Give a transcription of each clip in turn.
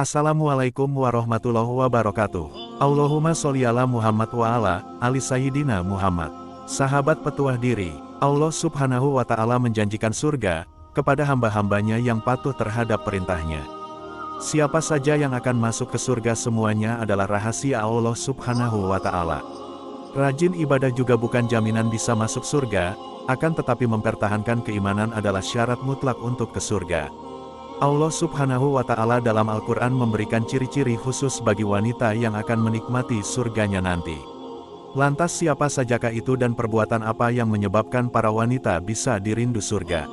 Assalamualaikum warahmatullahi wabarakatuh. Allahumma sholli ala Muhammad wa ala ali Sayyidina Muhammad. Sahabat petuah diri, Allah subhanahu wa ta'ala menjanjikan surga kepada hamba-hambanya yang patuh terhadap perintahnya. Siapa saja yang akan masuk ke surga semuanya adalah rahasia Allah subhanahu wa ta'ala. Rajin ibadah juga bukan jaminan bisa masuk surga, akan tetapi mempertahankan keimanan adalah syarat mutlak untuk ke surga. Allah subhanahu wa ta'ala dalam Al-Quran memberikan ciri-ciri khusus bagi wanita yang akan menikmati surganya nanti. Lantas siapa sajakah itu dan perbuatan apa yang menyebabkan para wanita bisa dirindu surga?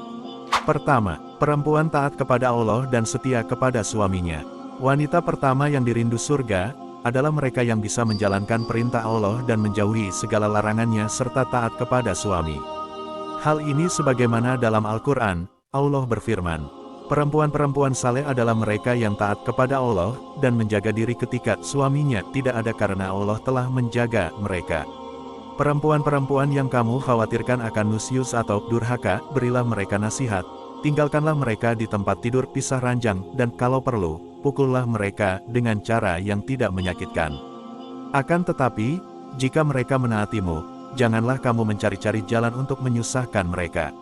Pertama, perempuan taat kepada Allah dan setia kepada suaminya. Wanita pertama yang dirindu surga adalah mereka yang bisa menjalankan perintah Allah dan menjauhi segala larangannya serta taat kepada suami. Hal ini sebagaimana dalam Al-Quran, Allah berfirman, perempuan-perempuan saleh adalah mereka yang taat kepada Allah dan menjaga diri ketika suaminya tidak ada karena Allah telah menjaga mereka. Perempuan-perempuan yang kamu khawatirkan akan nusyuz atau durhaka, berilah mereka nasihat, tinggalkanlah mereka di tempat tidur pisah ranjang, dan kalau perlu, pukullah mereka dengan cara yang tidak menyakitkan. Akan tetapi, jika mereka menaatimu, janganlah kamu mencari-cari jalan untuk menyusahkan mereka.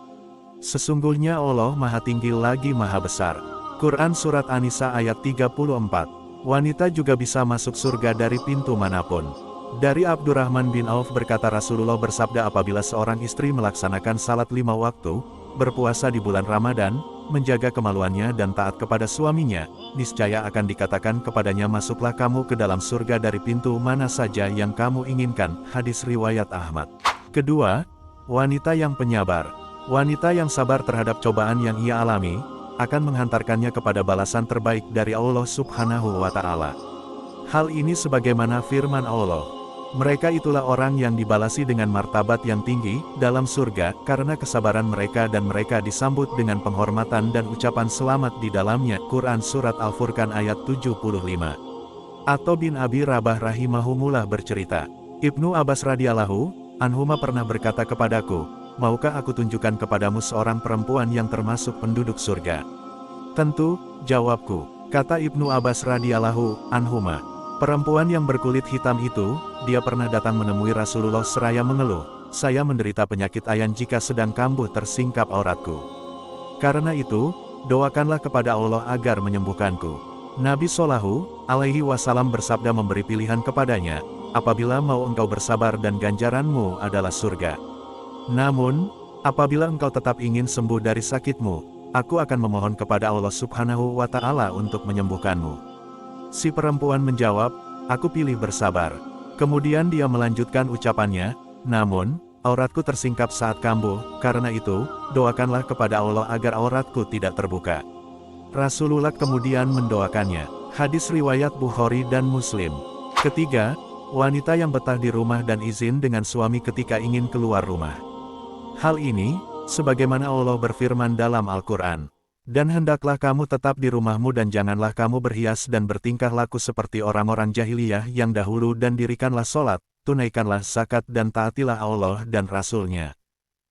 Sesungguhnya Allah Maha Tinggi lagi Maha Besar. Quran Surat An-Nisa ayat 34. Wanita juga bisa masuk surga dari pintu manapun. Dari Abdurrahman bin Auf berkata Rasulullah bersabda apabila seorang istri melaksanakan salat 5 waktu, berpuasa di bulan Ramadan, menjaga kemaluannya dan taat kepada suaminya, niscaya akan dikatakan kepadanya masuklah kamu ke dalam surga dari pintu mana saja yang kamu inginkan. Hadis riwayat Ahmad. Kedua, wanita yang penyabar. Wanita yang sabar terhadap cobaan yang ia alami, akan menghantarkannya kepada balasan terbaik dari Allah subhanahu wa ta'ala. Hal ini sebagaimana firman Allah, mereka itulah orang yang dibalasi dengan martabat yang tinggi dalam surga, karena kesabaran mereka dan mereka disambut dengan penghormatan dan ucapan selamat di dalamnya. Quran Surat Al-Furqan ayat 75. Atau bin Abi Rabah rahimahumullah bercerita, Ibnu Abbas radhiyallahu anhuma pernah berkata kepadaku, maukah aku tunjukkan kepadamu seorang perempuan yang termasuk penduduk surga? Tentu, jawabku, kata Ibnu Abbas radhiyallahu anhuma. Perempuan yang berkulit hitam itu, dia pernah datang menemui Rasulullah seraya mengeluh, saya menderita penyakit ayan jika sedang kambuh tersingkap auratku. Karena itu, doakanlah kepada Allah agar menyembuhkanku. Nabi Shallallahu alaihi wasallam bersabda memberi pilihan kepadanya, apabila mau engkau bersabar dan ganjaranmu adalah surga. Namun, apabila engkau tetap ingin sembuh dari sakitmu, aku akan memohon kepada Allah subhanahu wa ta'ala untuk menyembuhkanmu. Si perempuan menjawab, aku pilih bersabar. Kemudian dia melanjutkan ucapannya, namun, auratku tersingkap saat kambuh, karena itu, doakanlah kepada Allah agar auratku tidak terbuka. Rasulullah kemudian mendoakannya. Hadis riwayat Bukhari dan Muslim. Ketiga, wanita yang betah di rumah dan izin dengan suami ketika ingin keluar rumah. Hal ini, sebagaimana Allah berfirman dalam Al-Quran, dan hendaklah kamu tetap di rumahmu dan janganlah kamu berhias dan bertingkah laku seperti orang-orang jahiliyah yang dahulu dan dirikanlah sholat, tunaikanlah zakat dan taatilah Allah dan Rasul-Nya.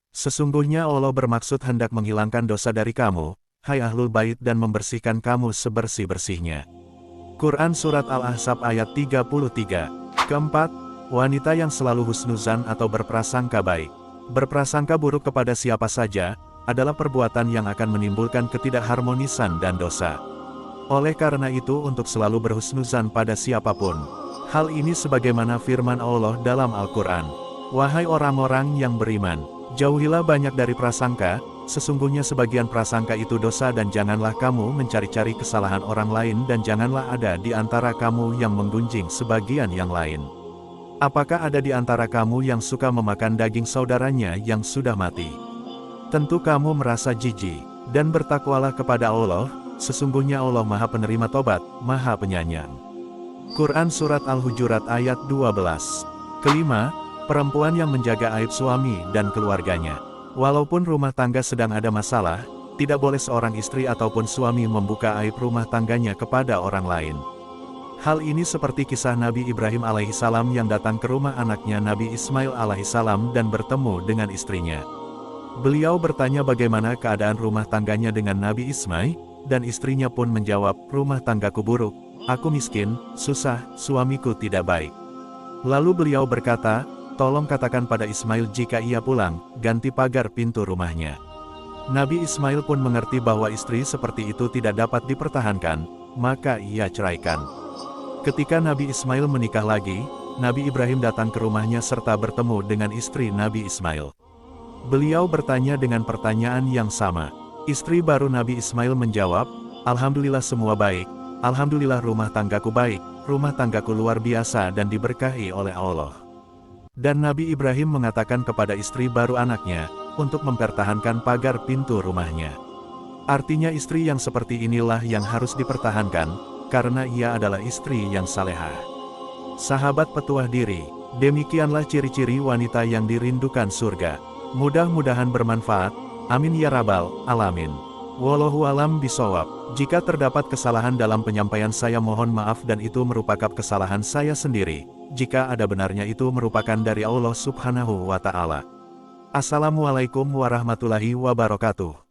Sesungguhnya Allah bermaksud hendak menghilangkan dosa dari kamu, hai Ahlul Bait dan membersihkan kamu sebersih-bersihnya. Quran Surat Al-Ahzab ayat 33. Keempat, wanita yang selalu husnuzan atau berprasangka baik. Berprasangka buruk kepada siapa saja, adalah perbuatan yang akan menimbulkan ketidakharmonisan dan dosa. Oleh karena itu untuk selalu berhusnuzan pada siapapun. Hal ini sebagaimana firman Allah dalam Al-Quran. Wahai orang-orang yang beriman, jauhilah banyak dari prasangka, sesungguhnya sebagian prasangka itu dosa dan janganlah kamu mencari-cari kesalahan orang lain dan janganlah ada di antara kamu yang menggunjing sebagian yang lain. Apakah ada di antara kamu yang suka memakan daging saudaranya yang sudah mati? Tentu kamu merasa jijik, dan bertakwalah kepada Allah, sesungguhnya Allah Maha Penerima Tobat, Maha Penyayang. Quran Surat Al-Hujurat ayat 12. Kelima, perempuan yang menjaga aib suami dan keluarganya. Walaupun rumah tangga sedang ada masalah, tidak boleh seorang istri ataupun suami membuka aib rumah tangganya kepada orang lain. Hal ini seperti kisah Nabi Ibrahim alaihissalam yang datang ke rumah anaknya Nabi Ismail alaihissalam dan bertemu dengan istrinya. Beliau bertanya bagaimana keadaan rumah tangganya dengan Nabi Ismail, dan istrinya pun menjawab, rumah tanggaku buruk, aku miskin, susah, suamiku tidak baik. Lalu beliau berkata, tolong katakan pada Ismail jika ia pulang, ganti pagar pintu rumahnya. Nabi Ismail pun mengerti bahwa istri seperti itu tidak dapat dipertahankan, maka ia ceraikan. Ketika Nabi Ismail menikah lagi, Nabi Ibrahim datang ke rumahnya serta bertemu dengan istri Nabi Ismail. Beliau bertanya dengan pertanyaan yang sama. Istri baru Nabi Ismail menjawab, Alhamdulillah semua baik, Alhamdulillah rumah tanggaku baik, rumah tanggaku luar biasa dan diberkahi oleh Allah. Dan Nabi Ibrahim mengatakan kepada istri baru anaknya, untuk mempertahankan pagar pintu rumahnya. Artinya istri yang seperti inilah yang harus dipertahankan, karena ia adalah istri yang salehah. Sahabat petuah diri, demikianlah ciri-ciri wanita yang dirindukan surga. Mudah-mudahan bermanfaat, amin ya rabbal alamin. Wallahu alam bisawab. Jika terdapat kesalahan dalam penyampaian saya mohon maaf dan itu merupakan kesalahan saya sendiri. Jika ada benarnya itu merupakan dari Allah Subhanahu wa Ta'ala. Assalamualaikum warahmatullahi wabarakatuh.